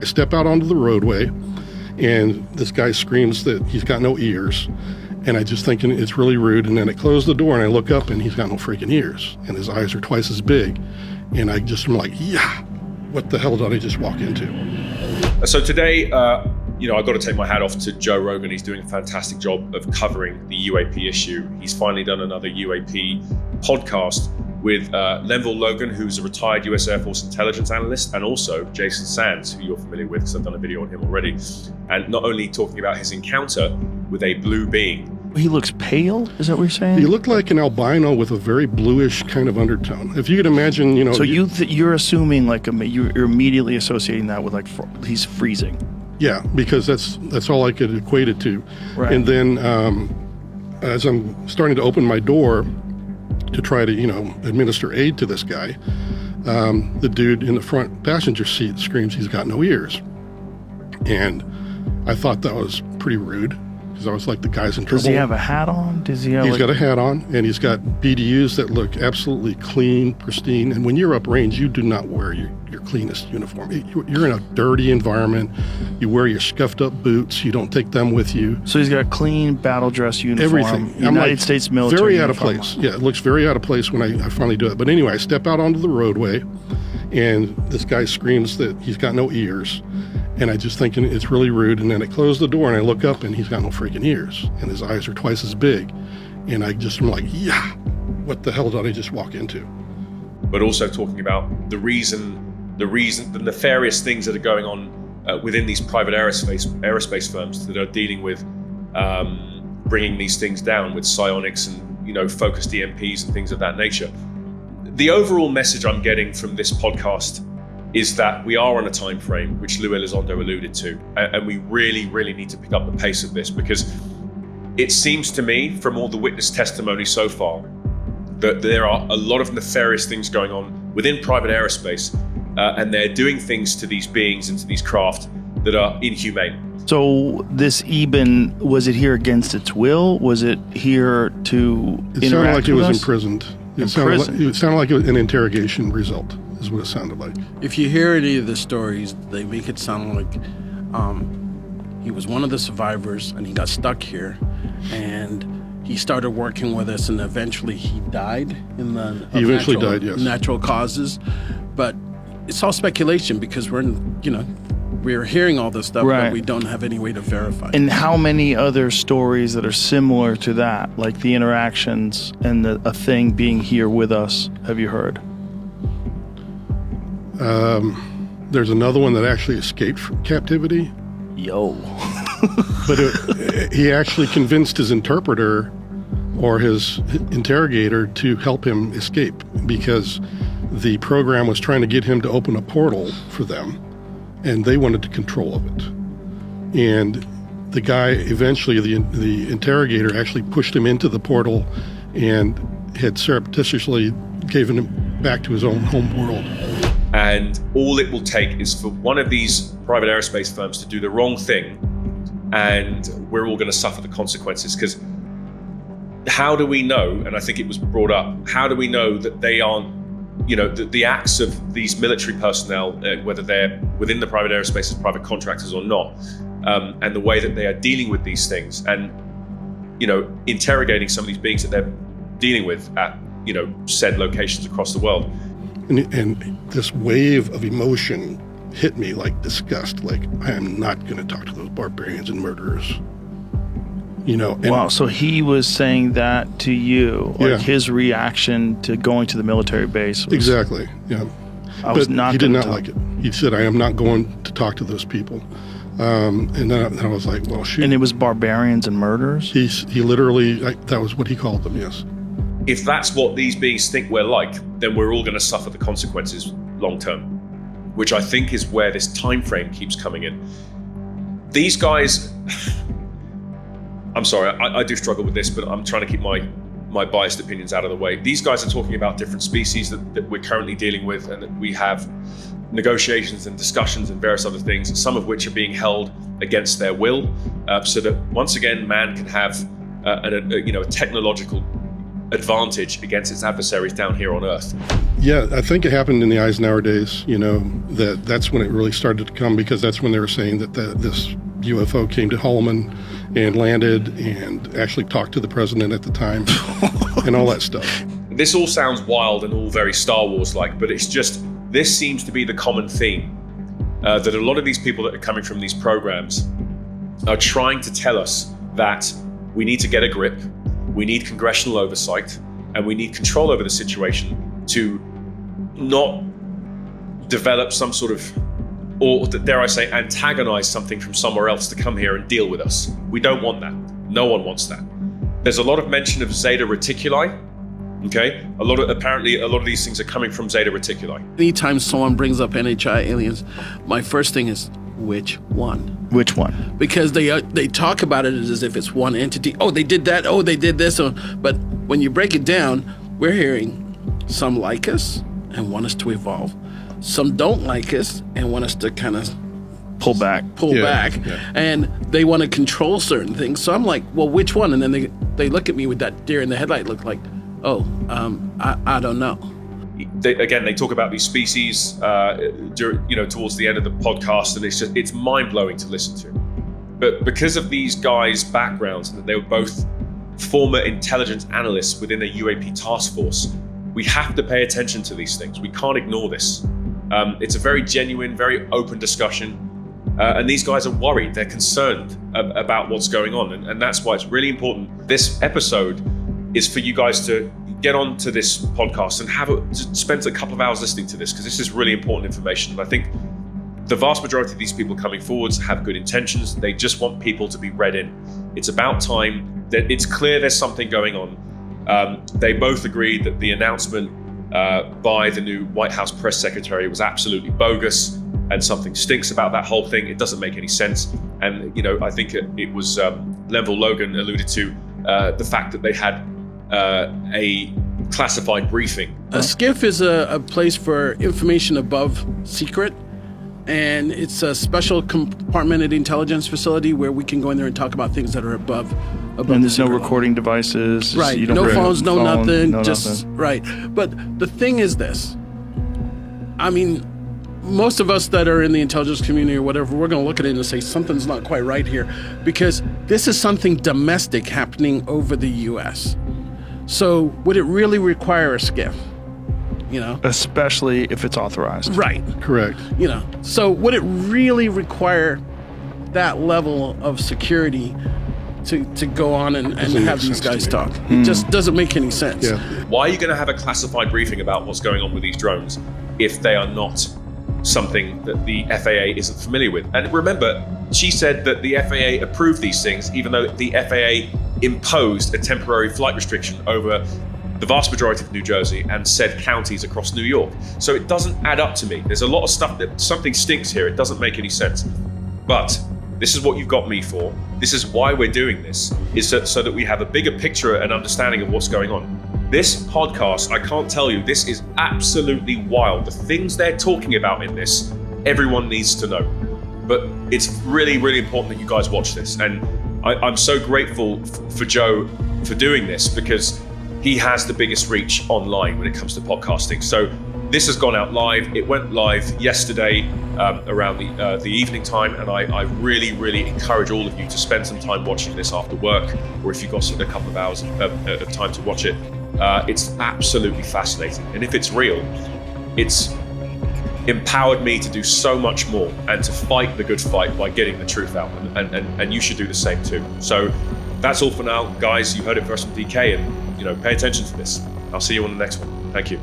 I step out onto the roadway, and this guy screams that he's got no ears. And I just thinking it's really rude. And then I close the door and I look up and he's got no freaking ears. And his eyes are twice as big. And I just am like, yeah, what the hell did I just walk into? So today, I've got to take my hat off to Joe Rogan. He's doing a fantastic job of covering the UAP issue. He's finally done another UAP podcast with Lenval Logan, who's a retired US Air Force intelligence analyst, and also Jason Sands, who you're familiar with because I've done a video on him already. And not only talking about his encounter with a blue being. He looks pale? Is that what you're saying? He looked like an albino with a very bluish kind of undertone. If you could imagine, So you're assuming you're immediately associating that with he's freezing. Yeah, because that's all I could equate it to. Right. And then as I'm starting to open my door to try to, administer aid to this guy, the dude in the front passenger seat screams he's got no ears. And I thought that was pretty rude because I was like, the guy's in trouble. Does he have a hat on? He's got a hat on, and he's got BDUs that look absolutely clean, pristine. And when you're uprange, you do not wear your cleanest uniform. You're in a dirty environment. You wear your scuffed up boots. You don't take them with you. So he's got a clean battle dress uniform. Everything. United States military very uniform. Out of place. Yeah, it looks very out of place when I finally do it. But anyway, I step out onto the roadway, and this guy screams that he's got no ears. And I just thinking it's really rude. And then I close the door and I look up and he's got no freaking ears. And his eyes are twice as big. And I just am like, yeah, what the hell did I just walk into? But also talking about the nefarious things that are going on within these private aerospace firms that are dealing with bringing these things down with psionics and, focused EMPs and things of that nature. The overall message I'm getting from this podcast is that we are on a time frame, which Lou Elizondo alluded to, and we really, really need to pick up the pace of this, because it seems to me, from all the witness testimony so far, that there are a lot of nefarious things going on within private aerospace, and they're doing things to these beings and to these craft that are inhumane. So this Eben, was it here against its will? Was it here to It interact sounded like it with was us? imprisoned. It sounded like an interrogation result, is what it sounded like. If you hear any of the stories, they make it sound like he was one of the survivors and he got stuck here, and he started working with us, and eventually he died in the natural causes. But it's all speculation because we're hearing all this stuff, right, but we don't have any way to verify. And how many other stories that are similar to that, like the interactions and a thing being here with us, have you heard? There's another one that actually escaped from captivity. Yo. But he actually convinced his interpreter or his interrogator to help him escape, because the program was trying to get him to open a portal for them, and they wanted control of it. And the guy eventually, the interrogator actually pushed him into the portal and had surreptitiously given him back to his own home world. And all it will take is for one of these private aerospace firms to do the wrong thing, and we're all going to suffer the consequences. Because how do we know, and I think it was brought up, how do we know that they aren't, the acts of these military personnel, whether they're within the private aerospace as private contractors or not, and the way that they are dealing with these things and, interrogating some of these beings that they're dealing with at, said locations across the world. And this wave of emotion hit me like disgust, like I am not going to talk to those barbarians and murderers. Wow, so he was saying that to you, his reaction to going to the military base was, exactly, yeah. He did not like it. He said, I am not going to talk to those people. And then I was like, well, shoot. And it was barbarians and murderers? He literally, that was what he called them, yes. If that's what these beings think we're like, then we're all going to suffer the consequences long term, which I think is where this time frame keeps coming in. These guys, I'm sorry, I do struggle with this, but I'm trying to keep my biased opinions out of the way. These guys are talking about different species that we're currently dealing with, and that we have negotiations and discussions and various other things, some of which are being held against their will, so that once again, man can have a technological advantage against its adversaries down here on Earth. Yeah, I think it happened in the Eisenhower days, that's when it really started to come, because that's when they were saying that this UFO came to Holloman and landed and actually talked to the president at the time and all that stuff. This all sounds wild and all very Star Wars-like, but it's just, this seems to be the common theme, that a lot of these people that are coming from these programs are trying to tell us that we need to get a grip, we need congressional oversight, and we need control over the situation to not develop some sort of, or dare I say, antagonize something from somewhere else to come here and deal with us. We don't want that. No one wants that. There's a lot of mention of Zeta Reticuli. Okay, apparently a lot of these things are coming from Zeta Reticuli. Anytime someone brings up NHI aliens, my first thing is, which one? Which one? Because they talk about it as if it's one entity. Oh, they did that. Oh, they did this. But when you break it down, we're hearing some like us and want us to evolve. Some don't like us and want us to kind of pull back. Yeah. And they want to control certain things. So I'm like, well, which one? And then they look at me with that deer in the headlight look like, oh, I don't know. They talk about these species, towards the end of the podcast, and it's mind-blowing to listen to. But because of these guys' backgrounds, that they were both former intelligence analysts within a UAP task force, we have to pay attention to these things. We can't ignore this. It's a very genuine, very open discussion, and these guys are worried. They're concerned about what's going on, and that's why it's really important. This episode is for you guys to get onto this podcast and spend a couple of hours listening to this, because this is really important information. And I think the vast majority of these people coming forwards have good intentions. They just want people to be read in. It's about time that it's clear there's something going on. They both agreed that the announcement by the new White House press secretary was absolutely bogus, and something stinks about that whole thing. It doesn't make any sense. And I think it was Lenval Logan alluded to the fact that they had a classified briefing. A SCIF is a place for information above secret, and it's a special compartmented intelligence facility where we can go in there and talk about things that are above. And there's no recording devices. Right. You don't no phones, no nothing. Nothing. Right. But the thing is this. I mean, most of us that are in the intelligence community or whatever, we're going to look at it and say something's not quite right here, because this is something domestic happening over the U.S. So would it really require a SCIF? Especially if it's authorized. Right. Correct. So would it really require that level of security to go on and have these guys talk? It just doesn't make any sense. Yeah. Why are you going to have a classified briefing about what's going on with these drones if they are not something that the FAA isn't familiar with? And remember, she said that the FAA approved these things, even though the FAA imposed a temporary flight restriction over the vast majority of New Jersey and said counties across New York. So it doesn't add up to me. There's a lot of stuff that something stinks here. It doesn't make any sense. But this is what you've got me for. This is why we're doing this, is so that we have a bigger picture and understanding of what's going on. This podcast, I can't tell you, this is absolutely wild. The things they're talking about in this, everyone needs to know. But it's really, really important that you guys watch this. And I'm so grateful for Joe for doing this, because he has the biggest reach online when it comes to podcasting. So this has gone out live. It went live yesterday around the evening time, and I really, really encourage all of you to spend some time watching this after work, or if you've got a couple of hours of time to watch it. It's absolutely fascinating. And if it's real, it's empowered me to do so much more and to fight the good fight by getting the truth out. And you should do the same too. So that's all for now, guys. You heard it first from DK, and pay attention to this. I'll see you on the next one. Thank you.